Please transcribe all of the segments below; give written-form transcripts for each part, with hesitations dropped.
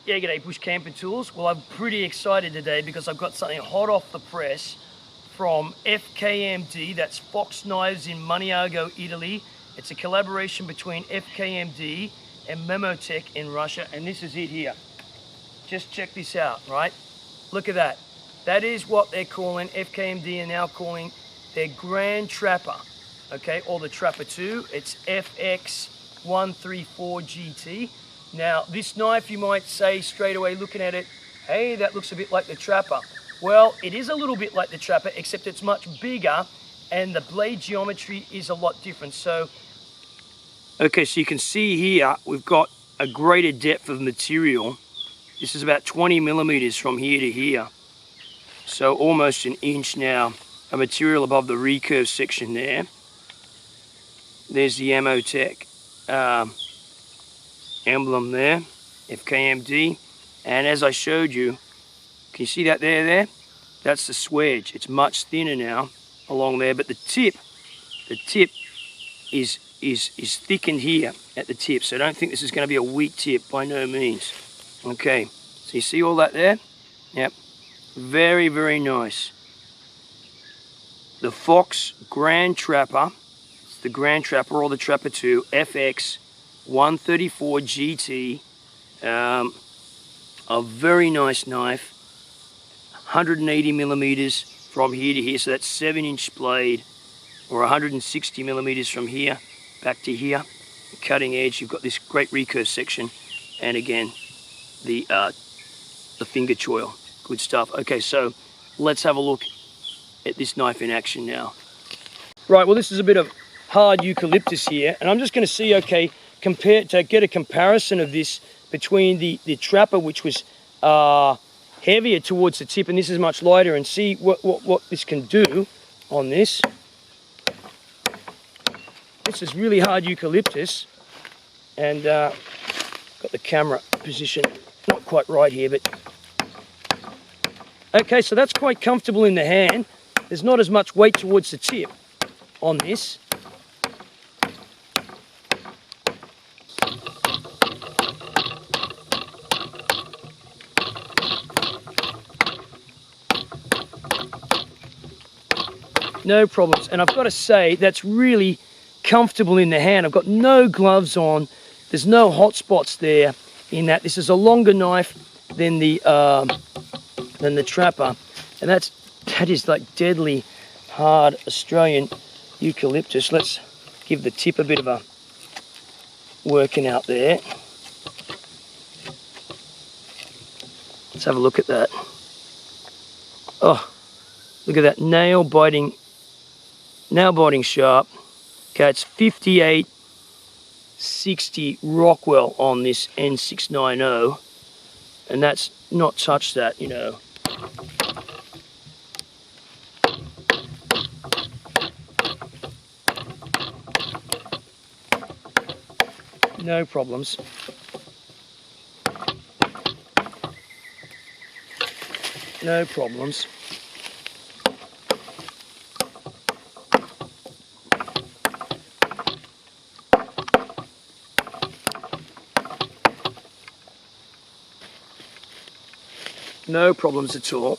Yeah, g'day Bush Camping Tools. Well, I'm pretty excited today because I've got something hot off the press from FKMD, that's Fox Knives in Maniago, Italy. It's a collaboration between FKMD and Memotek in Russia, and this is it here. Just check this out, right? Look at that. That is what they're calling, FKMD are now calling their Grand Trapper, okay, or the Trapper2. It's FX-134GT. Now, this knife, you might say straight away looking at it, hey, that looks a bit like the Trapper. Well, it is a little bit like the Trapper, except it's much bigger and the blade geometry is a lot different. So, okay, so you can see here, we've got a greater depth of material. This is about 20 millimeters from here to here. So almost an inch now, a material above the recurve section there. There's the Memotek emblem there, FKMD, and as I showed you, can you see that there? That's the swedge. It's much thinner now along there, but the tip is thickened here at the tip, so I don't think this is going to be a weak tip by no means. Okay, so you see all that there? Yep, very, very nice. The Fox Grand Trapper, it's the Grand Trapper or the Trapper2, FX-134GT, a very nice knife, 180 millimeters from here to here, so that's 7-inch blade, or 160 millimeters from here back to here. Cutting edge, you've got this great recurve section, and again, the finger choil, good stuff. Okay, so let's have a look at this knife in action now. Right, well, this is a bit of hard eucalyptus here, and I'm just going to see, okay, to get a comparison of this between the Trapper, which was heavier towards the tip, and this is much lighter, and see what this can do on this. This is really hard eucalyptus, and got the camera position not quite right here, but okay, so that's quite comfortable in the hand. There's not as much weight towards the tip on this. No problems, and I've got to say that's really comfortable in the hand. I've got no gloves on. There's no hot spots there in that. This is a longer knife than the Trapper, and that is like deadly hard Australian eucalyptus. Let's give the tip a bit of a working out there. Let's have a look at that. Oh, look at that nail biting sharp. Okay, it's 5860 Rockwell on this N690, and that's not touched that, you know. No problems. No problems. No problems at all.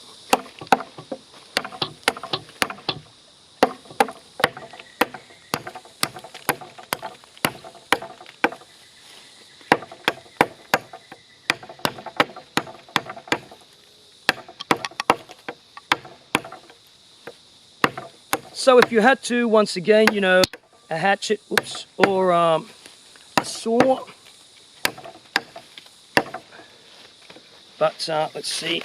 So if you had to, once again, you know, a hatchet, oops, or a saw. But let's see.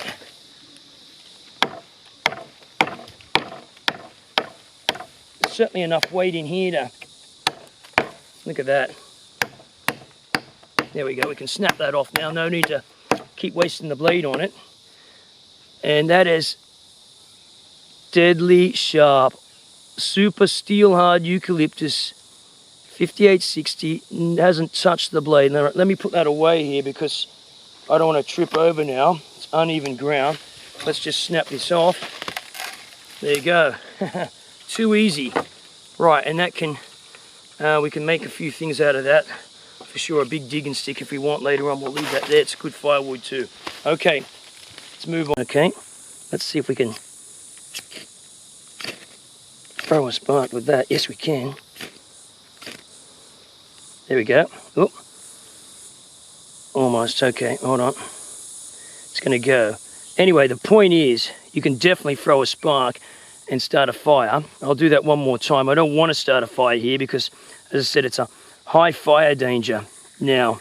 There's certainly enough weight in here to, look at that. There we go, we can snap that off now. No need to keep wasting the blade on it. And that is deadly sharp. Super steel hard eucalyptus, 5860, hasn't touched the blade. Now, let me put that away here because I don't want to trip over now. It's uneven ground. Let's just snap this off. There you go. Too easy. Right, and that can, we can make a few things out of that. for sure a big digging stick if we want later on. We'll leave that there. It's good firewood too. Okay, let's move on. Okay, let's see if we can throw a spark with that. Yes, we can. There we go. Oh, almost. Okay, hold on. It's going to go. Anyway, the point is, you can definitely throw a spark and start a fire. I'll do that one more time. I don't want to start a fire here because, as I said, it's a high fire danger now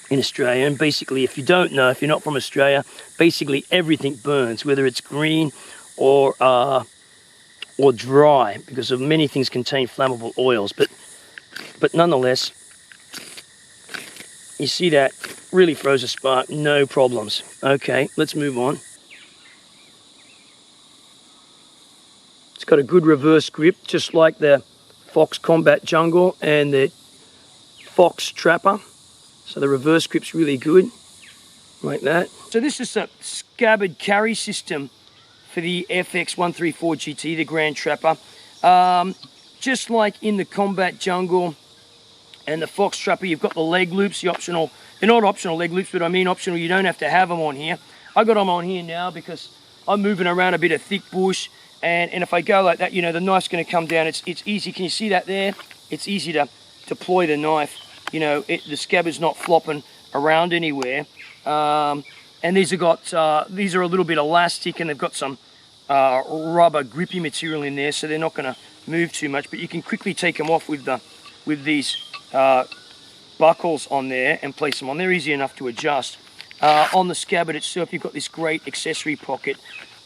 in Australia. And basically, if you don't know, if you're not from Australia, basically everything burns, whether it's green or dry, because of many things contain flammable oils. But nonetheless, you see that really throws a spark, no problems. Okay, let's move on. It's got a good reverse grip, just like the Fox Combat Jungle and the Fox Trapper. So the reverse grip's really good, like that. So this is a scabbard carry system for the FX-134GT, the Grand Trapper. Just like in the Combat Jungle and the Fox Trapper, you've got the leg loops, the optional, they're not optional leg loops, but I mean optional, you don't have to have them on here. I got them on here now because I'm moving around a bit of thick bush, and if I go like that, you know, the knife's going to come down. It's easy. Can you see that there? It's easy to deploy the knife. You know, the scabbard's not flopping around anywhere. And these are a little bit elastic, and they've got some rubber grippy material in there, so they're not going to move too much. But you can quickly take them off with these buckles on there and place them on. They're easy enough to adjust. On the scabbard itself, you've got this great accessory pocket,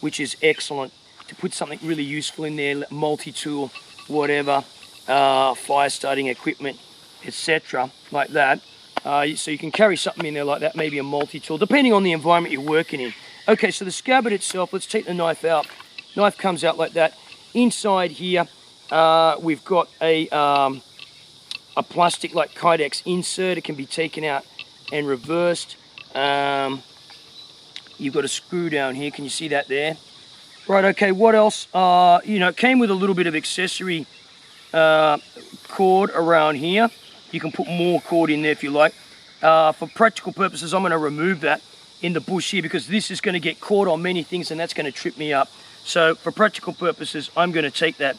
which is excellent to put something really useful in there, multi-tool, whatever, fire starting equipment, etc., like that. So you can carry something in there like that, maybe a multi-tool, depending on the environment you're working in. Okay, so the scabbard itself, let's take the knife out. Knife comes out like that. Inside here, we've got a plastic like Kydex insert. It can be taken out and reversed. You've got a screw down here. Can you see that there? Right, okay, what else? You know, it came with a little bit of accessory cord around here. You can put more cord in there if you like. For practical purposes, I'm going to remove that in the bush here because this is going to get caught on many things and that's going to trip me up. So for practical purposes, I'm going to take that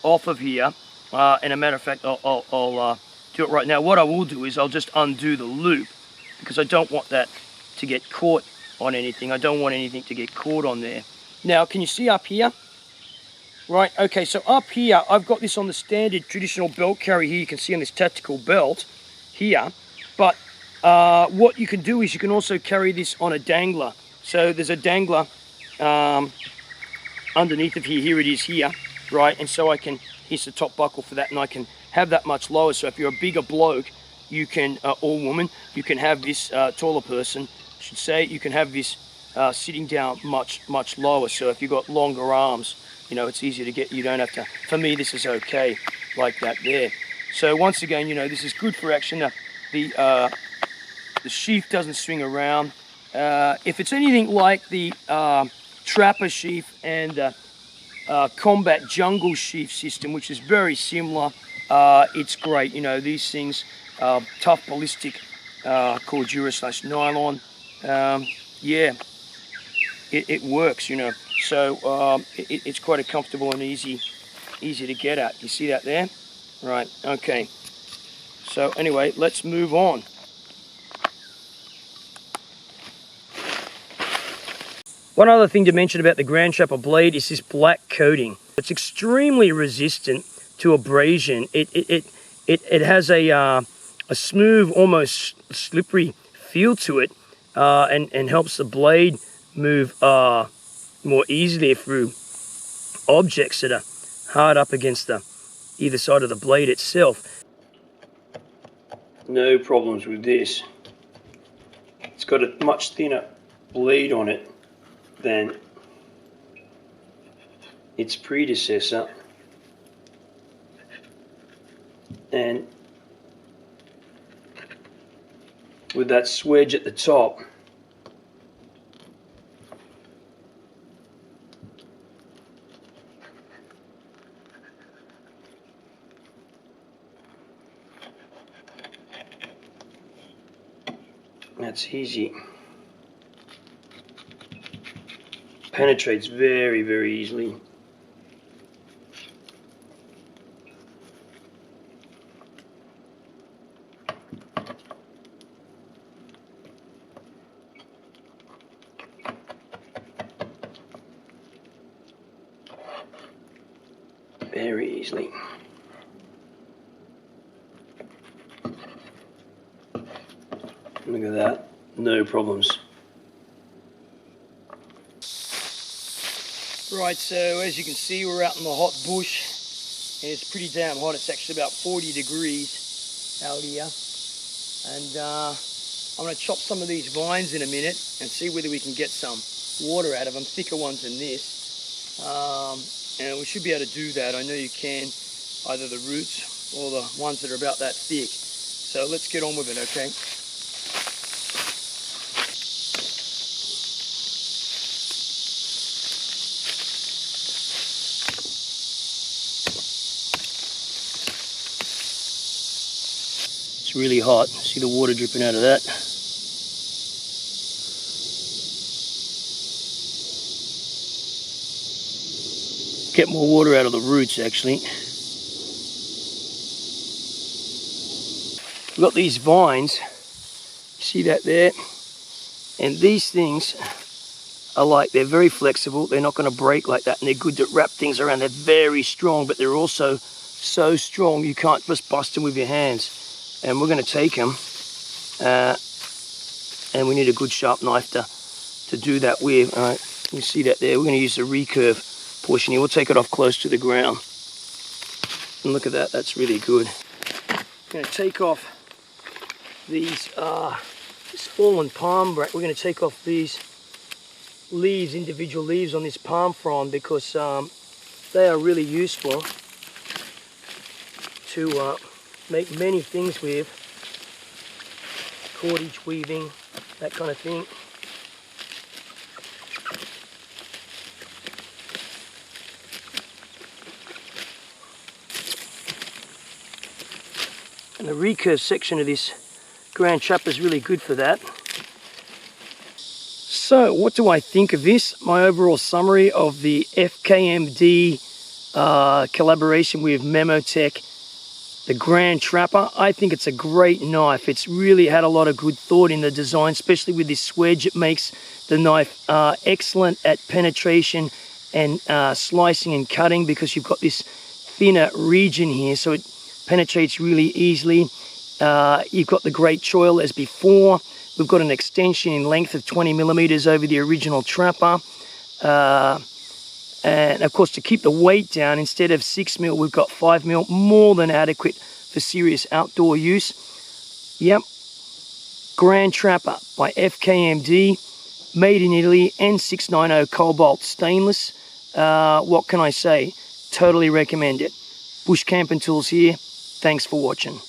off of here. And a matter of fact, I'll do it right now. What I will do is I'll just undo the loop because I don't want that to get caught on anything. I don't want anything to get caught on there. Now, can you see up here? Right, okay, so up here, I've got this on the standard traditional belt carry here. You can see on this tactical belt here. But what you can do is you can also carry this on a dangler. So there's a dangler underneath of here. Here it is here, right? And so I can, here's the top buckle for that, and I can have that much lower. So if you're a bigger bloke, you can, or woman, you can have this, taller person, I should say, you can have this sitting down much lower. So if you've got longer arms, you know, it's easier to get, you don't have to, for me this is okay like that there. So once again, you know, this is good for action. The sheath doesn't swing around. If it's anything like the Trapper sheath and Combat Jungle sheath system, which is very similar, it's great. You know, these things, tough ballistic cordura/nylon, yeah, it works, you know. So it's quite a comfortable and easy to get at. You see that there? Right, okay. So anyway, let's move on. One other thing to mention about the Grand Trapper blade is this black coating. It's extremely resistant to abrasion. It has a smooth, almost slippery feel to it, and helps the blade move more easily through objects that are hard up against either side of the blade itself. No problems with this. It's got a much thinner blade on it than its predecessor, and with that swedge at the top, That's easy. Penetrates very, very easily. Very easily. Look at that, no problems. Right, so as you can see, we're out in the hot bush, and it's pretty damn hot. It's actually about 40 degrees out here. And I'm going to chop some of these vines in a minute and see whether we can get some water out of them, thicker ones than this. And we should be able to do that. I know you can, either the roots or the ones that are about that thick. So let's get on with it, okay? It's really hot. See the water dripping out of that? Get more water out of the roots, actually. We've got these vines, see that there? And these things are like, they're very flexible, they're not going to break like that, and they're good to wrap things around. They're very strong, but they're also so strong you can't just bust them with your hands. And we're going to take them, and we need a good sharp knife to do that with. All right, you see that there? We're going to use the recurve portion here. We'll take it off close to the ground. And look at that, that's really good. I'm going to take off these this fallen palm. We're going to take off these leaves, individual leaves on this palm frond, because they are really useful to make many things with. Cordage weaving, that kind of thing. And the recurve section of this Grand Trapper is really good for that. So what do I think of this? My overall summary of the FKMD collaboration with Memotek, the Grand Trapper. I think it's a great knife. It's really had a lot of good thought in the design, especially with this swedge. It makes the knife excellent at penetration and slicing and cutting, because you've got this thinner region here, so it penetrates really easily. You've got the great choil as before. We've got an extension in length of 20 millimeters over the original Trapper. And of course, to keep the weight down, instead of 6 mil, we've got 5 mil, more than adequate for serious outdoor use. Yep, Grand Trapper by FKMD, made in Italy, N690 cobalt stainless. What can I say? Totally recommend it. Bush Camping Tools here. Thanks for watching.